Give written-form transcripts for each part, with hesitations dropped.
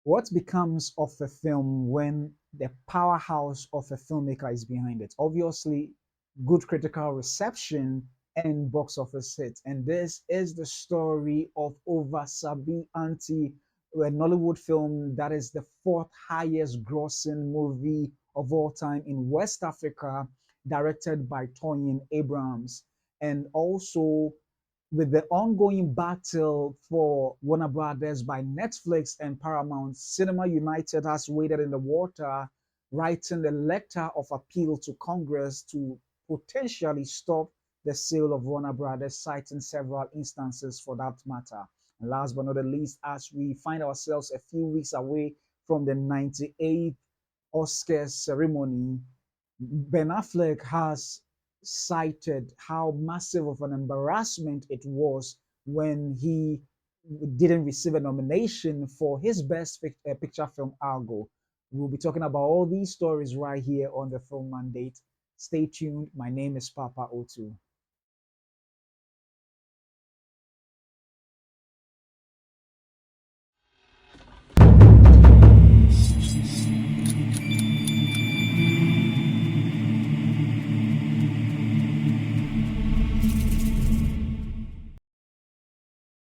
What becomes of a film when the powerhouse of a filmmaker is behind it? Obviously, good critical reception and box office hits. And this is the story of Oversabi Aunty, a Nollywood film that is the fourth highest grossing movie of all time in West Africa, directed by Toyin Abrahams. And also with the ongoing battle for Warner Brothers by Netflix and Paramount, Cinema United has waded in the water, writing a letter of appeal to Congress to potentially stop the sale of Warner Brothers, citing several instances for that matter. And last but not the least, as we find ourselves a few weeks away from the 98th Oscars ceremony, Ben Affleck has cited how massive of an embarrassment it was when he didn't receive a nomination for his best picture film, Argo. We'll be talking about all these stories right here on the Film Mandate. Stay tuned. My name is Papa O2.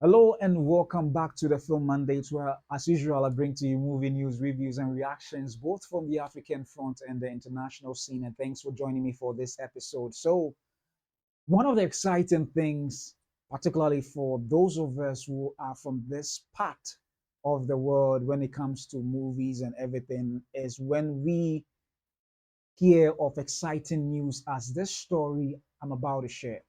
Hello and welcome back to the Film Mandate, where, as usual, I bring to you movie news, reviews, and reactions, both from the African front and the international scene. And thanks for joining me for this episode. So, one of the exciting things, particularly for those of us who are from this part of the world when it comes to movies and everything, is when we hear of exciting news as this story I'm about to share.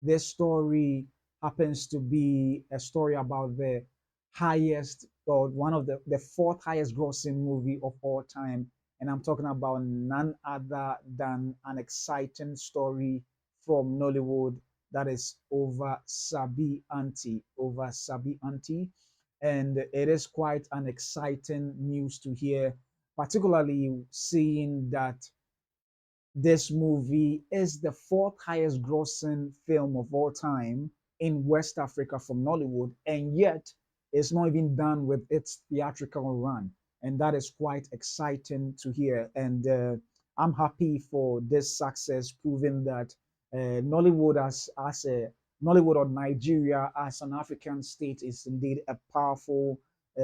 This story happens to be a story about the highest or one of the fourth highest grossing movie of all time. And I'm talking about none other than an exciting story from Nollywood that is Over Sabi Aunty. Over Sabi Aunty. And it is quite an exciting news to hear, particularly seeing that this movie is the fourth highest grossing film of all time in West Africa from Nollywood, and yet it's not even done with its theatrical run. And that is quite exciting to hear. And I'm happy for this success, proving that Nollywood as a Nollywood or Nigeria as an African state is indeed a powerful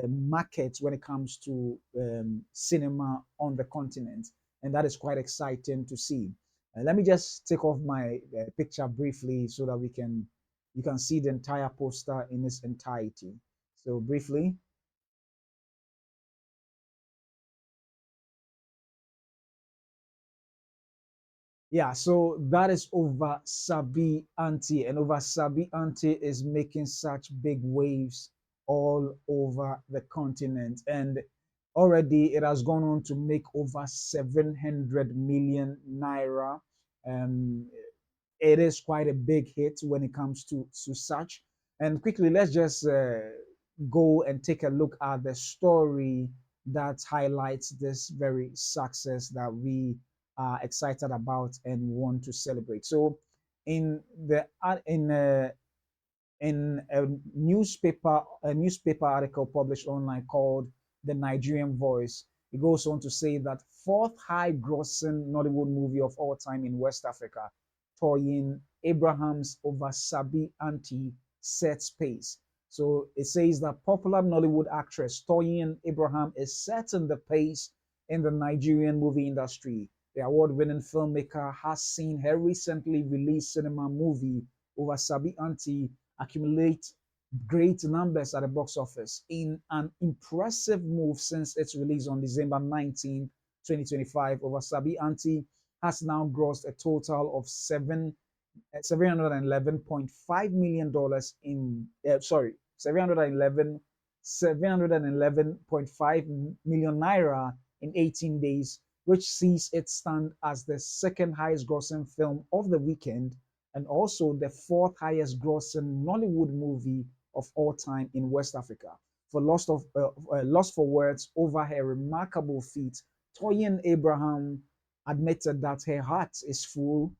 market when it comes to cinema on the continent, and that is quite exciting to see. Let me just take off my picture briefly so that we can you can see the entire poster in its entirety. So briefly, yeah. So that is Over Sabi Aunty, and Over Sabi Aunty is making such big waves all over the continent, and already it has gone on to make over 700 million naira. Um, it is quite a big hit when it comes to such. And quickly, let's just go and take a look at the story that highlights this very success that we are excited about and want to celebrate. So, in the in a newspaper article published online called The Nigerian Voice, it goes on to say that fourth high grossing Nollywood movie of all time in West Africa, Toyin Abraham's Oversabi Aunty sets pace. So it says that popular Nollywood actress Toyin Abraham is setting the pace in the Nigerian movie industry. The award-winning filmmaker has seen her recently released cinema movie Oversabi Aunty accumulate great numbers at the box office in an impressive move since its release on December 19, 2025. Oversabi Aunty has now grossed a total of $711.5 million dollars in sorry 711.5 million naira in 18 days, which sees it stand as the second highest grossing film of the weekend and also the fourth highest grossing Nollywood movie of all time in West Africa. For Lost for Words over her remarkable feat, Toyin Abraham admitted that her heart is full.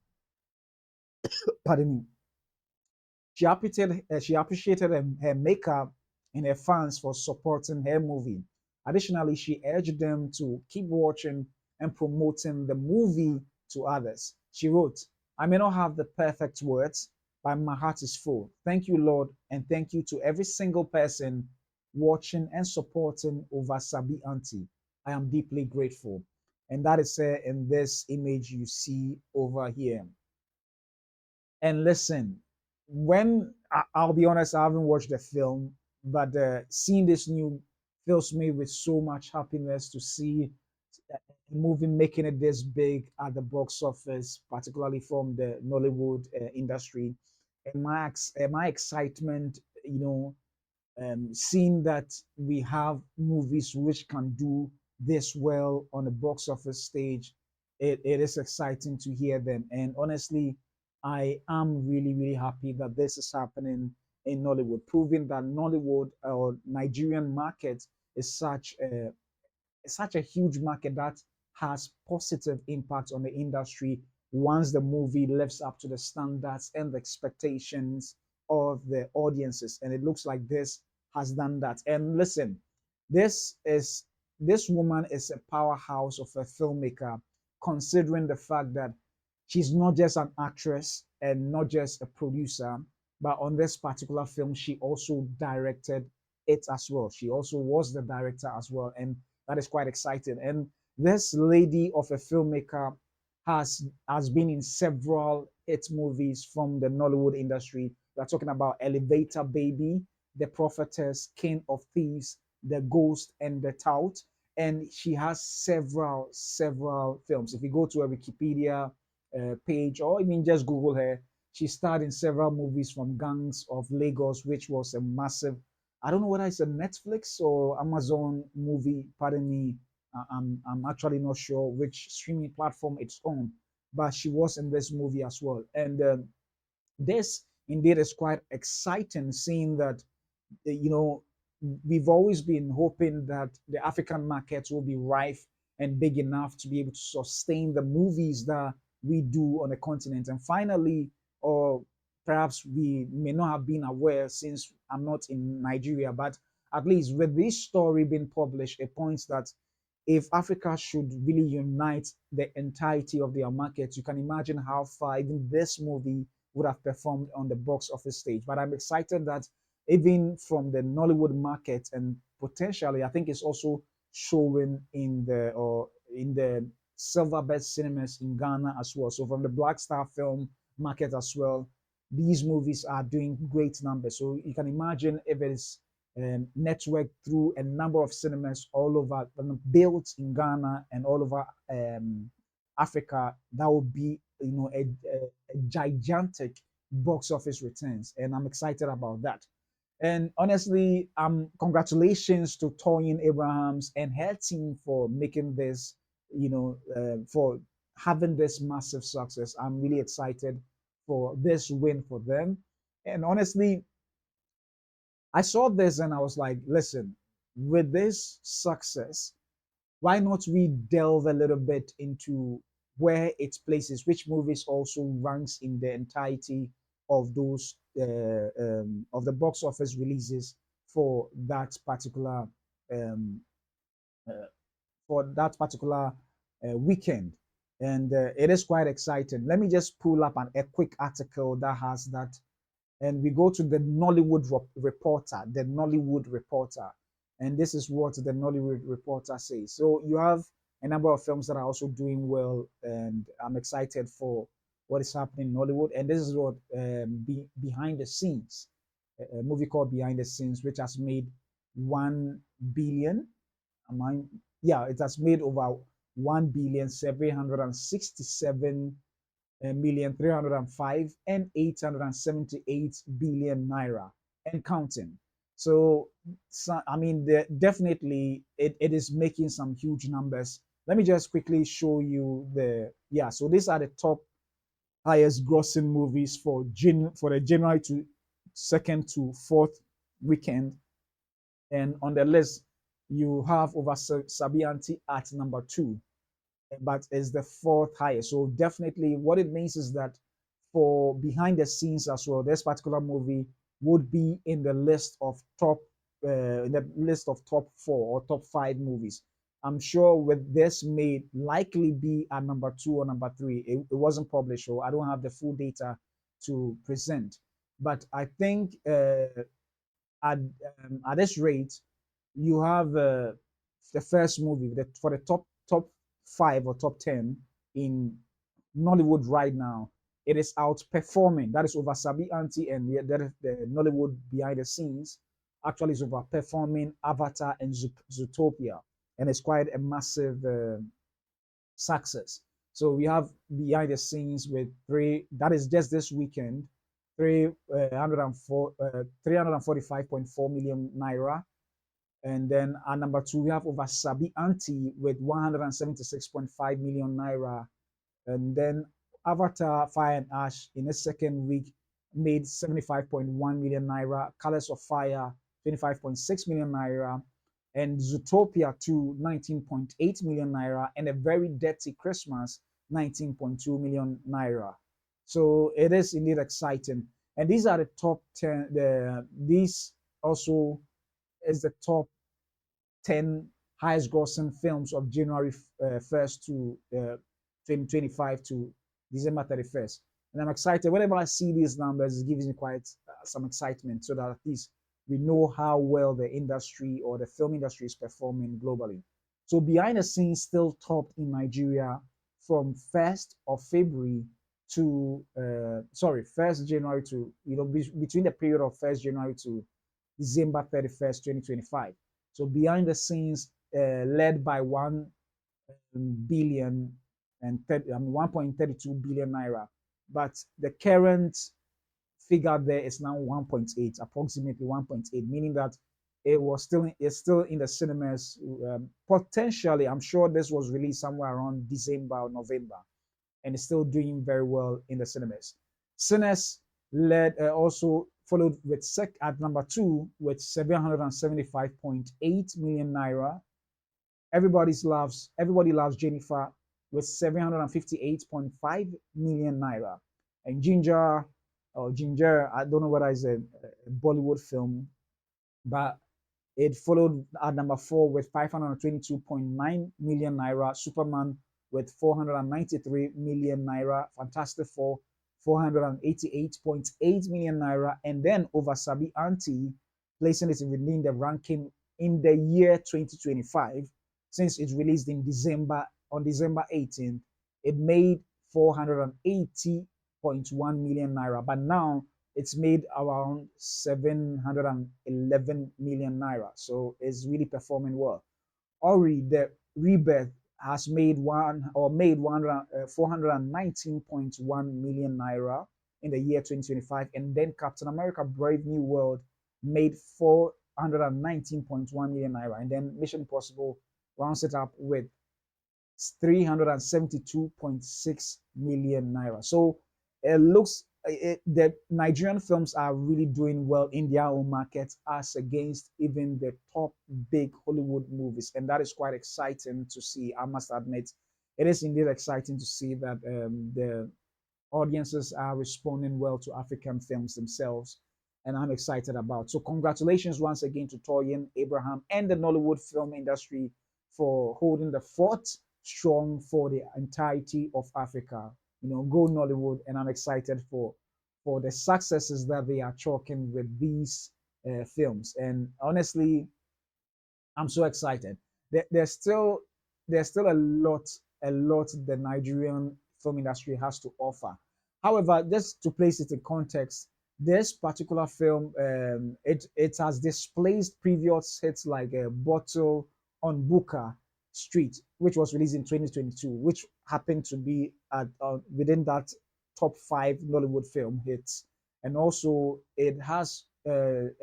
Pardon me. She appreciated her maker and her fans for supporting her movie. Additionally, she urged them to keep watching and promoting the movie to others. She wrote, I may not have the perfect words, but my heart is full. Thank you, Lord, and thank you to every single person watching and supporting Oversabi Aunty. I am deeply grateful. And that is in this image you see over here. And listen, I'll be honest, I haven't watched the film, but seeing this new fills me with so much happiness to see a movie making it this big at the box office, particularly from the Nollywood industry. And my excitement, seeing that we have movies which can do this well on the box office stage, it is exciting to hear them. And honestly, I am really, really happy that this is happening in Nollywood, proving that Nollywood or Nigerian market is such a huge market that has positive impact on the industry once the movie lives up to the standards and the expectations of the audiences. And it looks like this has done that. And listen, this is this woman is a powerhouse of a filmmaker, considering the fact that she's not just an actress and not just a producer, but on this particular film, she also directed it as well. She also was the director as well. And that is quite exciting. And this lady of a filmmaker has been in several hit movies from the Nollywood industry. We're talking about Elevator Baby, The Prophetess, King of Thieves, The Ghost, and The Tout. And she has several films. If you go to her Wikipedia page or even just Google her, she starred in several movies from Gangs of Lagos, which was a massive, I don't know whether it's a Netflix or Amazon movie. Pardon me. I'm actually not sure which streaming platform it's on, but she was in this movie as well. And this indeed is quite exciting, seeing that you know, we've always been hoping that the African markets will be rife and big enough to be able to sustain the movies that we do on the continent. And finally, or perhaps we may not have been aware since I'm not in Nigeria, but at least with this story being published, it points that if Africa should really unite the entirety of their markets, you can imagine how far even this movie would have performed on the box office stage. But I'm excited that even from the Nollywood market and potentially, I think it's also showing in the silverbird cinemas in Ghana as well. So from the Black Star film market as well, these movies are doing great numbers. So you can imagine if it is networked through a number of cinemas all over, built in Ghana and all over Africa, that would be a gigantic box office returns, and I'm excited about that. And honestly, congratulations to Toyin Abrahams and her team for making this, for having this massive success. I'm really excited for this win for them. And honestly, I saw this and I was like, listen, with this success, why not we delve a little bit into where it places, which movies also ranks in the entirety of those of the box office releases for that particular um, uh, weekend, and it is quite exciting. Let me just pull up a quick article that has that, and we go to the Nollywood Reporter, the Nollywood Reporter, and this is what the Nollywood Reporter says. So you have a number of films that are also doing well, and I'm excited for what is happening in Nollywood. And this is what behind the scenes, a movie called Behind the Scenes, which has made 1 billion. Am I? Yeah, it has made over 1,767,305 and 878 billion naira and counting. So I mean, definitely it is making some huge numbers. Let me just quickly show you yeah. So these are the top highest grossing movies for the January to 2nd to 4th weekend, and on the list you have over Sabianti at number 2, but is the 4th highest. So definitely, what it means is that for behind the scenes as well, this particular movie would be in the list of top in the list of top four or top five movies. I'm sure with this may likely be at number two or number three. It wasn't published, so I don't have the full data to present. But I think at this rate, you have the first movie that for the top five or top 10 in Nollywood right now. It is outperforming. That is Oversabi Aunty, and the Nollywood behind the scenes actually is overperforming Avatar and Zootopia, and it's quite a massive success. So we have behind the scenes with three. That is just this weekend, 345.4 million naira. And then at number two, we have Oversabi Aunty with 176.5 million naira. And then Avatar Fire and Ash in its second week made 75.1 million naira. Colors of Fire, 25.6 million naira. And Zootopia 2, 19.8 million naira. And A Very Dirty Christmas, 19.2 million naira. So it is indeed exciting. And these are the top 10. These also is the top 10 highest grossing films of January 1st to 2025 to December 31st. And I'm excited. Whenever I see these numbers, it gives me quite some excitement so that at least we know how well the industry or the film industry is performing globally. So behind the scenes still topped in Nigeria from 1st of February to, 1st January to, between the period of 1st January to December 31st, 2025. So behind the scenes, led by 1 billion and 1.32 billion naira, but the current figure there is now 1.8, approximately 1.8, meaning that it's still in the cinemas. Potentially, I'm sure this was released somewhere around December or November, and it's still doing very well in the cinemas. Cinemas led also followed with sec at number two with 775.8 million naira. Everybody loves Jennifer with 758.5 million naira. And Ginger, I don't know whether it's a Bollywood film, but it followed at number four with 522.9 million naira. Superman with 493 million naira. Fantastic Four, 488.8 million naira. And then Oversabi Aunty, placing it within the ranking in the year 2025, since it released in December 18th, it made 480.1 million naira. But now it's made around 711 million naira. So it's really performing well. Ori, the rebirth, has made 419.1 million naira in the year 2025. And then Captain America Brave New World made 419.1 million naira. And then Mission Impossible rounds it up with 372.6 million naira. So the Nigerian films are really doing well in their own markets as against even the top big Hollywood movies, and that is quite exciting to see. I must admit, it is indeed exciting to see that the audiences are responding well to African films themselves, and I'm excited about. So congratulations once again to Toyin Abraham and the Nollywood film industry for holding the fort strong for the entirety of Africa. Go Nollywood, and I'm excited for the successes that they are chalking with these films. And honestly, I'm so excited. There's still a lot the Nigerian film industry has to offer. However, just to place it in context, this particular film it has displaced previous hits like Bottle on Booker Street, which was released in 2022, which happened to be within that top five Nollywood film hits, and also it has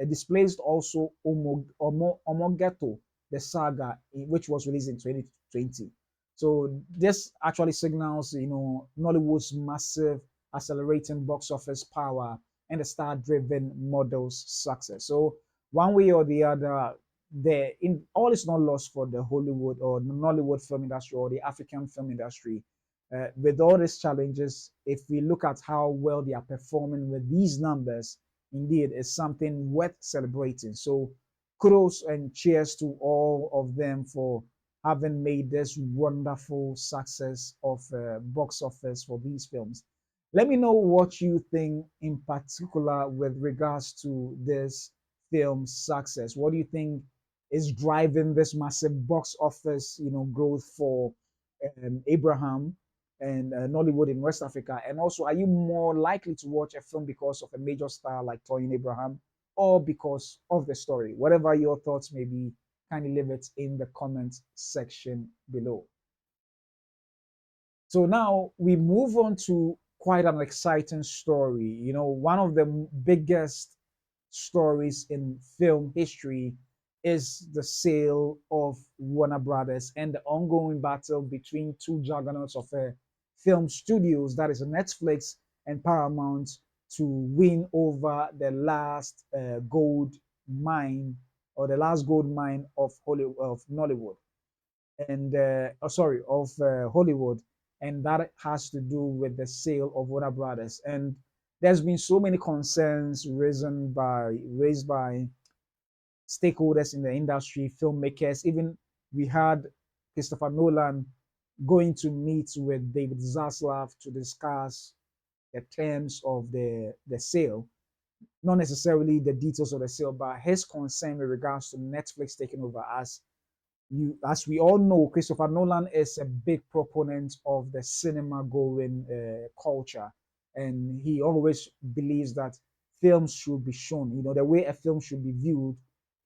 displaced also Omogeto, the saga, which was released in 2020. So this actually signals, Nollywood's massive accelerating box office power and the star-driven model's success. So one way or the other, all is not lost for the Hollywood or the Nollywood film industry or the African film industry. With all these challenges, if we look at how well they are performing with these numbers, indeed, it's something worth celebrating. So kudos and cheers to all of them for having made this wonderful success of box office for these films. Let me know what you think in particular with regards to this film's success. What do you think is driving this massive box office, growth for Abraham and Nollywood in West Africa? And also, are you more likely to watch a film because of a major star like Toyin Abraham or because of the story? Whatever your thoughts may be, kindly leave it in the comment section below. So now we move on to quite an exciting story. One of the biggest stories in film history is the sale of Warner Brothers and the ongoing battle between two juggernauts of film studios, that is Netflix and Paramount, to win over the last gold mine or the last gold mine of Nollywood and sorry, of Hollywood, and that has to do with the sale of Warner Brothers. And there's been so many concerns raised by stakeholders in the industry, filmmakers. Even we had Christopher Nolan going to meet with David Zaslav to discuss the terms of the sale, not necessarily the details of the sale, but his concern with regards to Netflix taking over. As we all know, Christopher Nolan is a big proponent of the cinema going culture, and he always believes that films should be shown. The way a film should be viewed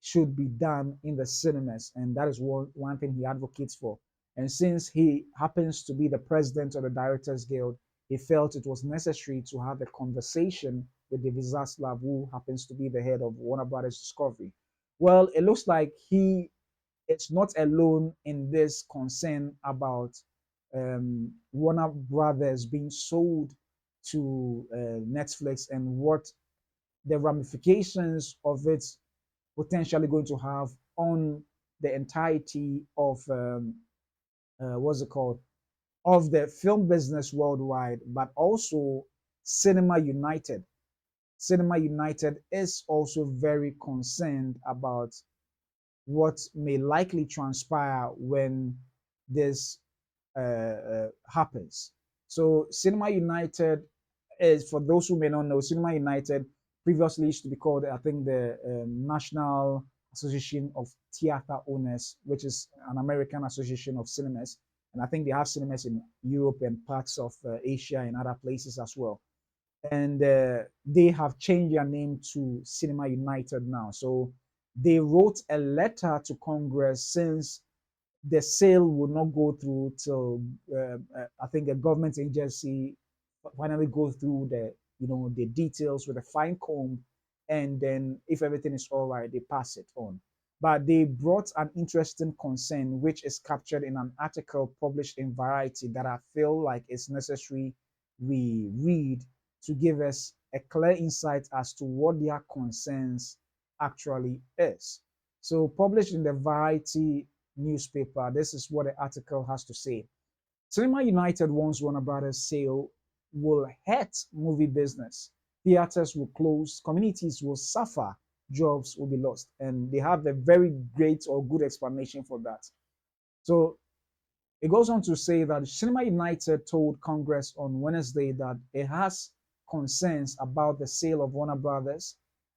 should be done in the cinemas, and that is one thing he advocates for. And since he happens to be the president of the Directors Guild, he felt it was necessary to have a conversation with David Zaslav, who happens to be the head of Warner Brothers Discovery. Well, it looks like he it's not alone in this concern about Warner Brothers being sold to Netflix and what the ramifications of it potentially going to have on the entirety of what's it called, of the film business worldwide, but also Cinema United. Cinema United is also very concerned about what may likely transpire when this happens. So, Cinema United is, for those who may not know, Cinema United previously used to be called, I think, the National Association of Theater Owners, which is an American association of cinemas. And I think they have cinemas in Europe and parts of Asia and other places as well. And they have changed their name to Cinema United now. So they wrote a letter to Congress since the sale would not go through till I think a government agency finally go through the details with a fine comb, and then if everything is all right, they pass it on. But they brought an interesting concern, which is captured in an article published in Variety that I feel like it's necessary we read to give us a clear insight as to what their concerns actually is. So, published in the Variety newspaper, this is what the article has to say. Cinema United warns Warner Brothers sale will hurt movie business. Theaters will close, communities will suffer, jobs will be lost. And they have a very great or good explanation for that. So it goes on to say that Cinema United told Congress on Wednesday that it has concerns about the sale of Warner Brothers,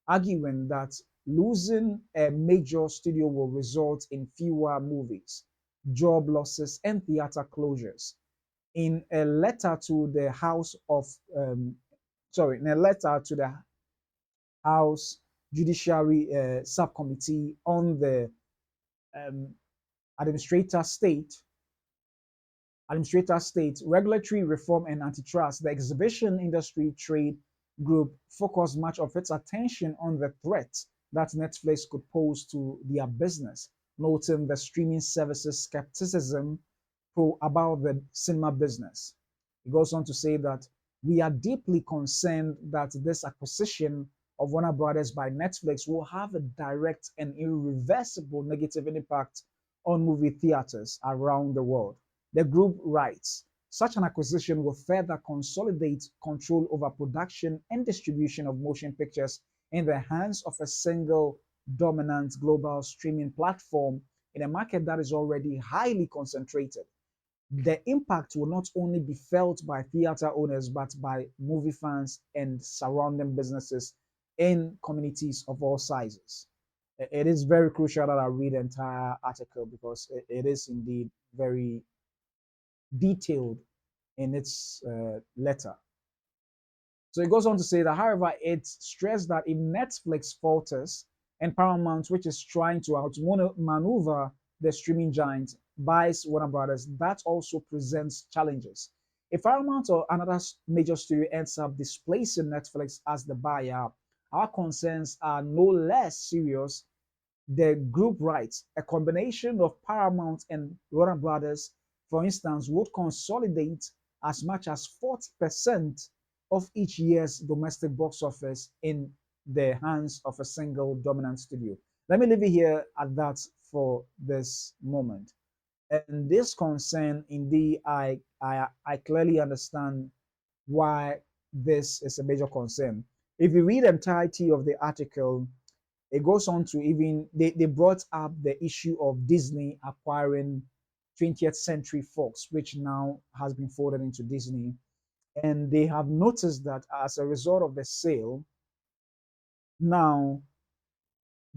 arguing that losing a major studio will result in fewer movies, job losses, and theater closures. In a letter to the in a letter to the House Judiciary Subcommittee on the um, Administrator State, Regulatory Reform and Antitrust, the exhibition industry trade group focused much of its attention on the threat that Netflix could pose to their business, noting the streaming services skepticism about the cinema business. It goes on to say that we are deeply concerned that this acquisition of Warner Brothers by Netflix will have a direct and irreversible negative impact on movie theaters around the world. The group writes, such an acquisition will further consolidate control over production and distribution of motion pictures in the hands of a single dominant global streaming platform in a market that is already highly concentrated. The impact will not only be felt by theater owners, but by movie fans and surrounding businesses in communities of all sizes. It is very crucial that I read the entire article because it is indeed very detailed in its letter. So it goes on to say that, however, it stressed that if Netflix falters and Paramount, which is trying to outmaneuver the streaming giant, buys Warner Brothers, that also presents challenges. If Paramount or another major studio ends up displacing Netflix as the buyer, our concerns are no less serious. The group writes a combination of Paramount and Warner Brothers, for instance, would consolidate as much as 40% of each year's domestic box office in the hands of a single dominant studio. Let me leave it here at that for this moment. And this concern, indeed, I clearly understand why this is a major concern. If you read the entirety of the article, it goes on to even they brought up the issue of Disney acquiring 20th Century Fox, which now has been folded into Disney. And they have noticed that as a result of the sale, now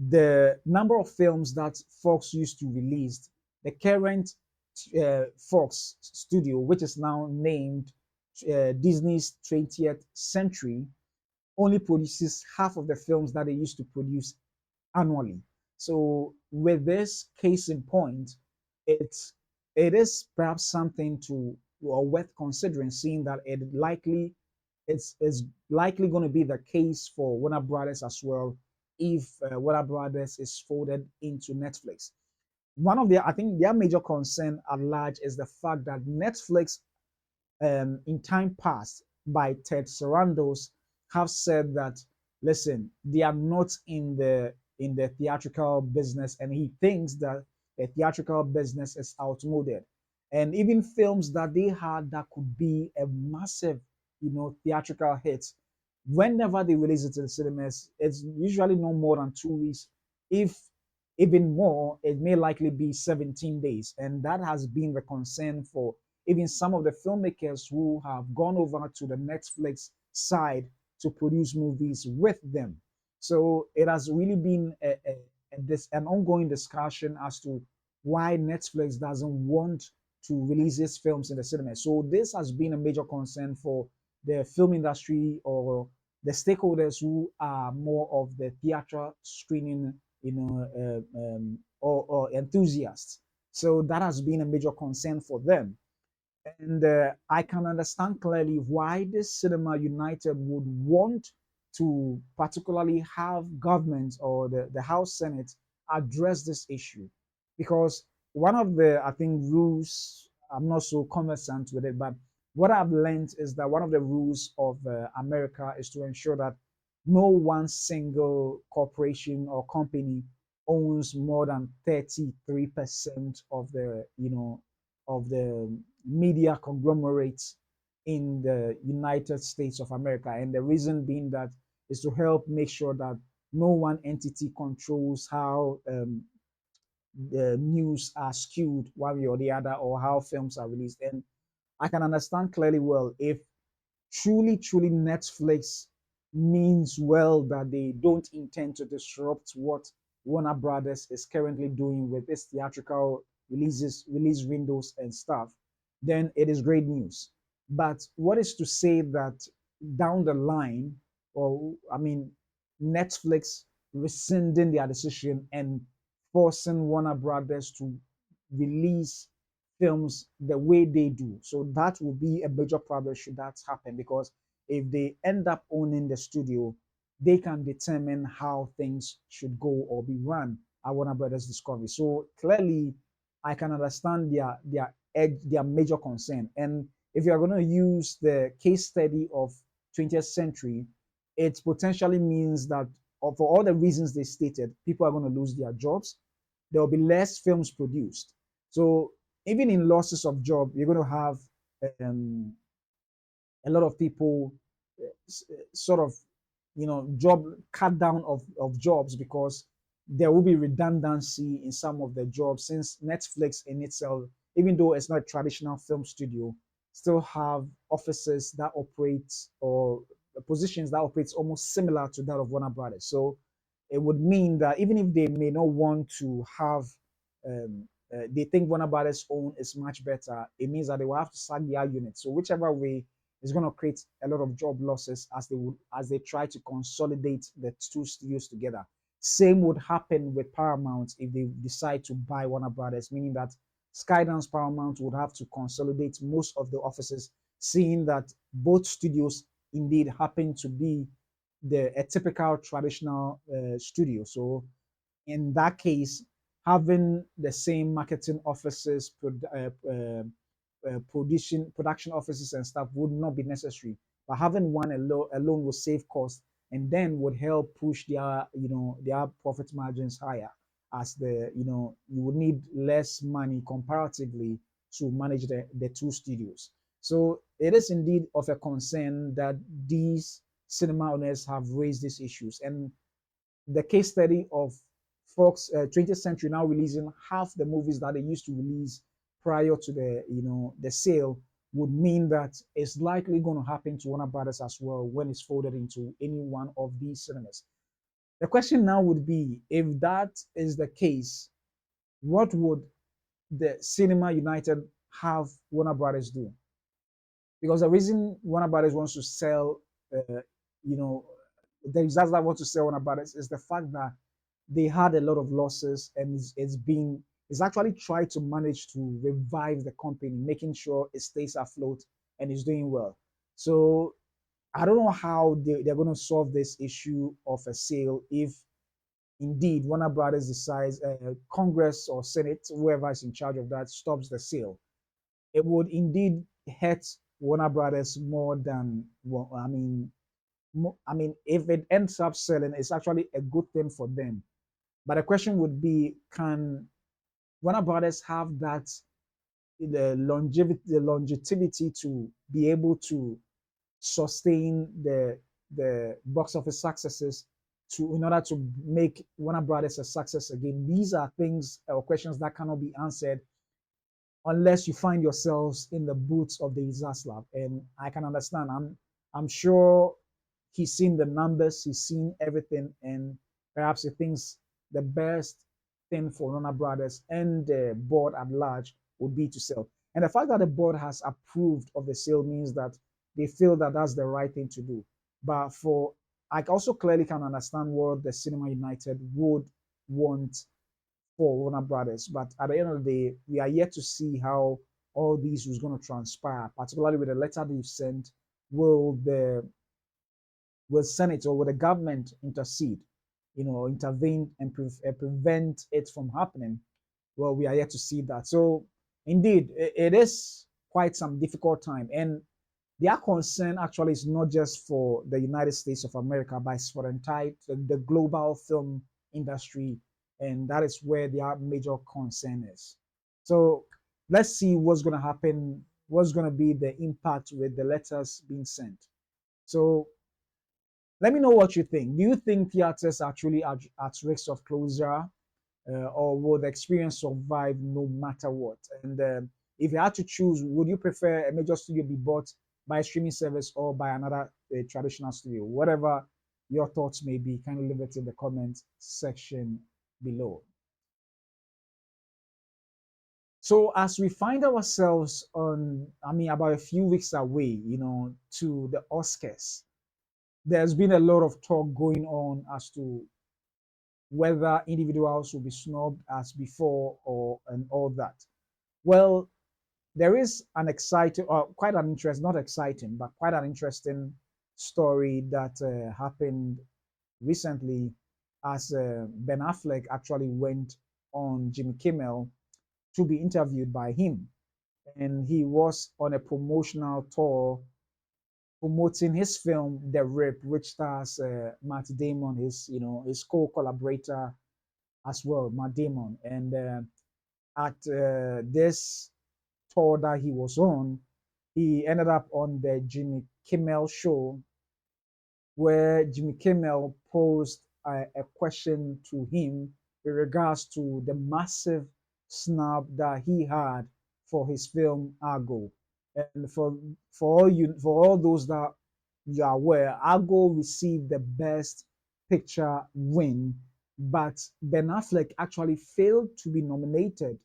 the number of films that Fox used to release, the current Fox studio, which is now named Disney's 20th Century, only produces half of the films that they used to produce annually. So with this case in point, it's it is perhaps something to or worth considering, seeing that it's likely going to be the case for Warner Brothers as well if Warner Brothers is folded into Netflix. One of I think their major concern at large is the fact that Netflix in time past by Ted Sarandos have said that listen, they are not in the theatrical business, and he thinks that the theatrical business is outmoded. And even films that they had that could be a massive, theatrical hit, whenever they release it in the cinemas, it's usually no more than 2 weeks. If even more, it may likely be 17 days. And that has been the concern for even some of the filmmakers who have gone over to the Netflix side to produce movies with them. So it has really been an ongoing discussion as to why Netflix doesn't want to release its films in the cinema. So this has been a major concern for the film industry or the stakeholders who are more of the theater screening, or enthusiasts. So that has been a major concern for them. And I can understand clearly why this Cinema United would want to particularly have government or the House Senate address this issue. Because one of the, I think, rules, I'm not so conversant with it, but what I've learned is that one of the rules of America is to ensure that no one single corporation or company owns more than 33% of the media conglomerates in the United States of America. And the reason being that is to help make sure that no one entity controls how the news are skewed one way or the other, or how films are released. And I can understand clearly well if truly Netflix means well that they don't intend to disrupt what Warner Brothers is currently doing with its theatrical release windows and stuff, then it is great news. But what is to say that down the line, or I mean, Netflix rescinding their decision and forcing Warner Brothers to release films the way they do. So that will be a major problem should that happen, because if they end up owning the studio, they can determine how things should go or be run at Warner Brothers Discovery. So clearly, I can understand their major concern. And if you are going to use the case study of 20th century, it potentially means that for all the reasons they stated, people are going to lose their jobs. There will be less films produced. So even in losses of job, you're going to have um, a lot of people sort of, job cut down of jobs because there will be redundancy in some of the jobs since Netflix in itself, even though it's not a traditional film studio, still have offices that operate or positions that operates almost similar to that of Warner Brothers. So it would mean that even if they may not want to have, they think Warner Brothers own is much better, it means that they will have to sack their unit. So whichever way is going to create a lot of job losses as they try to consolidate the two studios together. Same would happen with Paramount if they decide to buy Warner Brothers, meaning that Skydance Paramount would have to consolidate most of the offices, seeing that both studios indeed happen to be a typical traditional studio. So in that case, having the same marketing offices, production offices and stuff would not be necessary. But having one alone will save cost and then would help push their profit margins higher as you would need less money comparatively to manage the two studios. So it is indeed of a concern that these cinema owners have raised these issues. And the case study of Fox 20th Century now releasing half the movies that they used to release prior to the sale would mean that it's likely going to happen to Warner Brothers as well when it's folded into any one of these cinemas. The question now would be, if that is the case, what would the Cinema United have Warner Brothers do? Because the reason Warner Brothers wants to sell, you know, the results that want to sell Warner Brothers is the fact that they had a lot of losses and it's actually tried to manage to revive the company, making sure it stays afloat and is doing well. So I don't know how they're going to solve this issue of a sale if indeed Warner Brothers decides, Congress or Senate, whoever is in charge of that, stops the sale. It would indeed hurt Warner Brothers more than, well, I mean, if it ends up selling, it's actually a good thing for them. But the question would be, can Warner Brothers have that the longevity to be able to sustain the box office successes in order to make Warner Brothers a success again? These are things or questions that cannot be answered unless you find yourselves in the boots of the Zaslav. And I can understand. I'm sure he's seen the numbers, he's seen everything, and perhaps he thinks the best thing for Warner Brothers and the board at large would be to sell. And the fact that the board has approved of the sale means that they feel that that's the right thing to do. But I also clearly can understand what the Cinema United would want for Warner Brothers. But at the end of the day, we are yet to see how all these was going to transpire, particularly with the letter they've sent. Will the will Senate or will the government intercede, intervene and prevent it from happening? Well, we are yet to see that. So, indeed, it is quite some difficult time. And their concern actually is not just for the United States of America, but it's for the global film industry. And that is where their major concern is. So let's see what's going to happen, what's going to be the impact with the letters being sent. So let me know what you think. Do you think theaters are actually at risk of closure, or will the experience survive no matter what? And if you had to choose, would you prefer a major studio be bought by a streaming service or by another traditional studio? Whatever your thoughts may be, kindly leave it in the comment section below. So as we find ourselves about a few weeks away, to the Oscars, there's been a lot of talk going on as to whether individuals will be snubbed as before and all that. Well, there is an exciting, quite an interest, not exciting, but quite an interesting story that happened recently as Ben Affleck actually went on Jimmy Kimmel to be interviewed by him. And he was on a promotional tour promoting his film The Rip, which stars Matt Damon, his co-collaborator as well, Matt Damon. And at this tour that he was on, he ended up on the Jimmy Kimmel show, where Jimmy Kimmel posed a question to him in regards to the massive snub that he had for his film Argo. And for all those that you are aware, Argo received the best picture win, but Ben Affleck actually failed to be nominated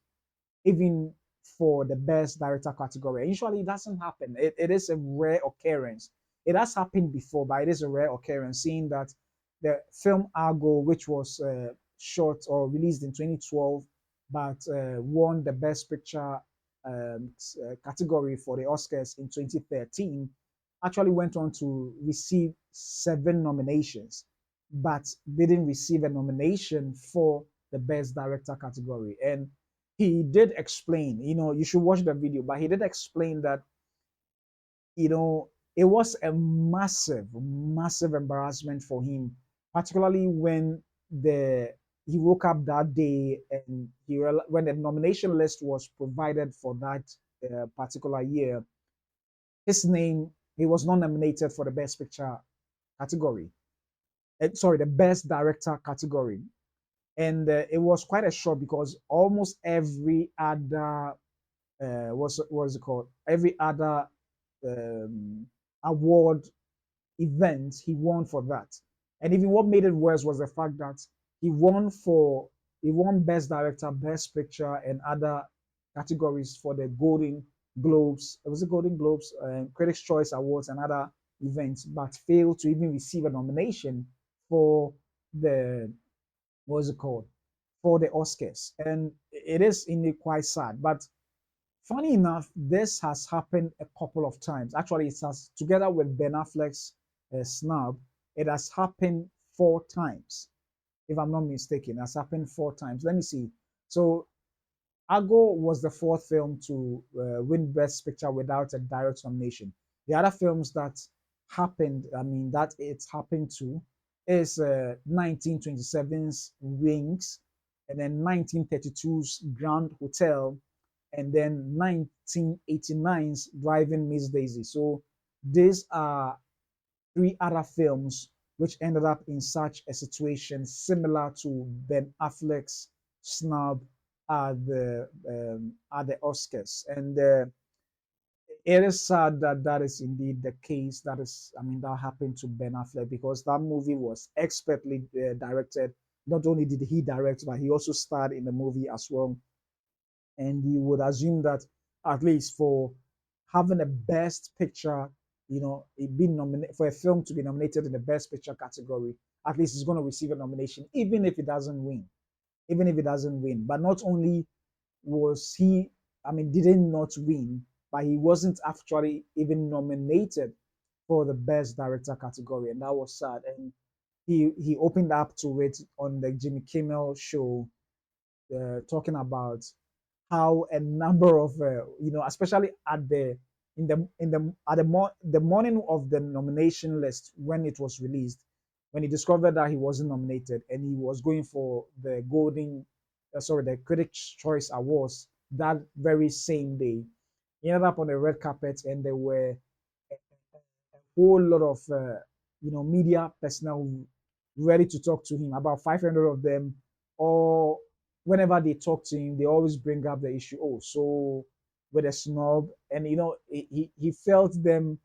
even for the best director category. Usually it doesn't happen. It is a rare occurrence. It has happened before, but it is a rare occurrence, seeing that the film Argo, which was shot or released in 2012, but won the best picture category for the Oscars in 2013, actually went on to receive 7 nominations, but didn't receive a nomination for the best director category. And he did explain, you should watch the video, but he did explain that, it was a massive, massive embarrassment for him, particularly when the he woke up that day and when the nomination list was provided for that particular year, his name, he was not nominated for the best picture category. Sorry, the best director category. And it was quite a shock because almost every other what's it called? Every other um, award event he won for that. And even what made it worse was the fact that he won for he won Best Director, Best Picture, and other categories for the Golden Globes. It was the Golden Globes, Critics' Choice Awards, and other events, but failed to even receive a nomination for the what's it called, for the Oscars. And it is indeed quite sad. But funny enough, this has happened a couple of times. Actually, it has, together with Ben Affleck's Snub, it has happened 4 times, if I'm not mistaken. It has happened 4 times. Let me see. So Argo was the fourth film to win Best Picture without a direct nomination. The other films that happened, I mean, that it's happened to, is 1927's Wings, and then 1932's Grand Hotel, and then 1989's Driving Miss Daisy. So these are 3 other films which ended up in such a situation similar to Ben Affleck's Snub at the Oscars. And it is sad that that is indeed the case. That is, I mean, that happened to Ben Affleck because that movie was expertly directed. Not only did he direct, but he also starred in the movie as well. And you would assume that at least for having a best picture, it being nominated for a film to be nominated in the best picture category, at least it's going to receive a nomination, even if it doesn't win. Even if it doesn't win. But not only was he, I mean, didn't not win, but he wasn't actually even nominated for the best director category, and that was sad. And he opened up to it on the Jimmy Kimmel show, talking about how a number of especially at the in the at the morning of the nomination list when it was released, when he discovered that he wasn't nominated and he was going for the the Critics' Choice Awards that very same day, he ended up on the red carpet and there were a whole lot of media personnel ready to talk to him. About 500 of them, or whenever they talk to him, they always bring up the issue. Oh, so with a Snub, and he felt them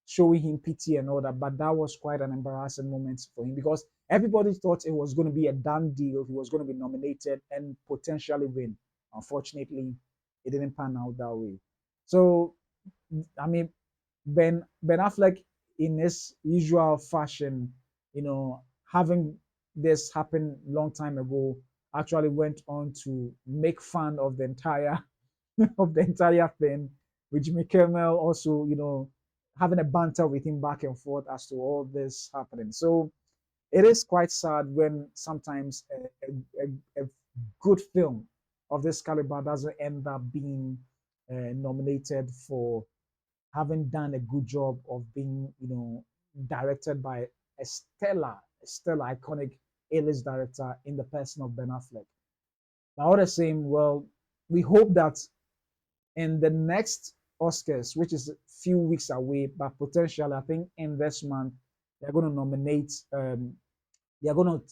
showing him pity and all that. But that was quite an embarrassing moment for him because everybody thought it was going to be a done deal. He was going to be nominated and potentially win. Unfortunately, it didn't pan out that way. So, I mean, Ben Affleck, in his usual fashion, having this happen long time ago, actually went on to make fun of the entire of the entire thing, with Jimmy Kimmel also, having a banter with him back and forth as to all this happening. So it is quite sad when sometimes a good film of this caliber doesn't end up being nominated for having done a good job of being, directed by a stellar, iconic A-list director in the person of Ben Affleck. Now, all the same, well, we hope that in the next Oscars, which is a few weeks away, but potentially, I think in this month, they're going to nominate, they're going to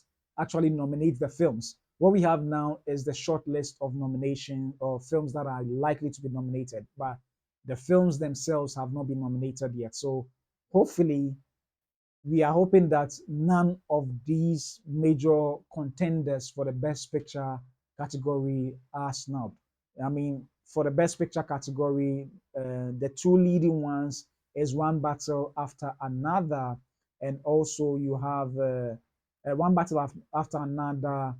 actually nominate the films. What we have now is the short list of nomination or films that are likely to be nominated, but the films themselves have not been nominated yet. So hopefully, we are hoping that none of these major contenders for the Best Picture category are snubbed. I mean, for the Best Picture category, the two leading ones is One Battle After Another, and also you have One Battle After Another,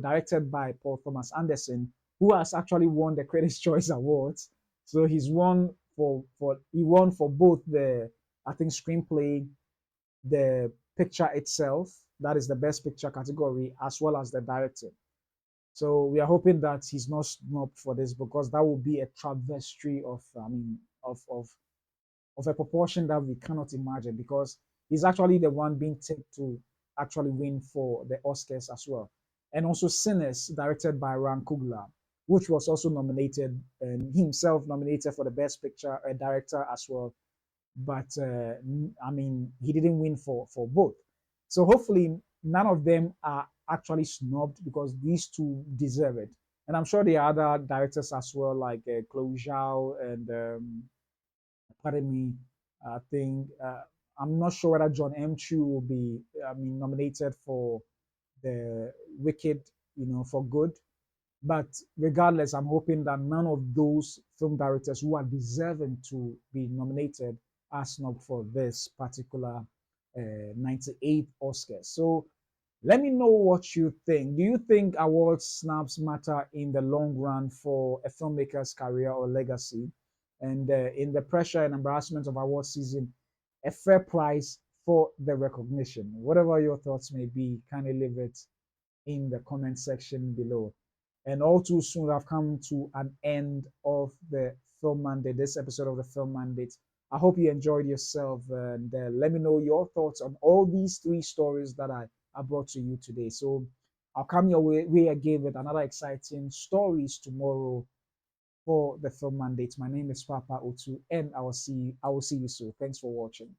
directed by Paul Thomas Anderson, who has actually won the Critics' Choice Awards. So he won for both the, I think, screenplay, the picture itself, that is the best picture category, as well as the directing. So we are hoping that he's not snubbed for this, because that would be a travesty of, I mean, of a proportion that we cannot imagine, because he's actually the one being tipped to actually win for the Oscars as well. And also Sinners, directed by Ryan Coogler, which was also nominated, and himself nominated for the best picture director as well, but I mean, he didn't win for both. So hopefully, none of them are actually snubbed, because these two deserve it. And I'm sure there are other directors as well, like Chloe Zhao and pardon me, I think I'm not sure whether John M. Chu will be, I mean, nominated for the Wicked, for good. But regardless, I'm hoping that none of those film directors who are deserving to be nominated are snubbed for this particular 98th Oscar. So let me know what you think. Do you think award snubs matter in the long run for a filmmaker's career or legacy? And in the pressure and embarrassment of award season, a fair price for the recognition? Whatever your thoughts may be, kindly leave it in the comment section below. And all too soon, I've come to an end of the Film Mandate, this episode of the Film Mandate. I hope you enjoyed yourself, and let me know your thoughts on all these three stories that I brought to you today. So I'll come your way again with another exciting stories tomorrow for the Film Mandate. My name is Papa Otu, and I will see you soon. Thanks for watching.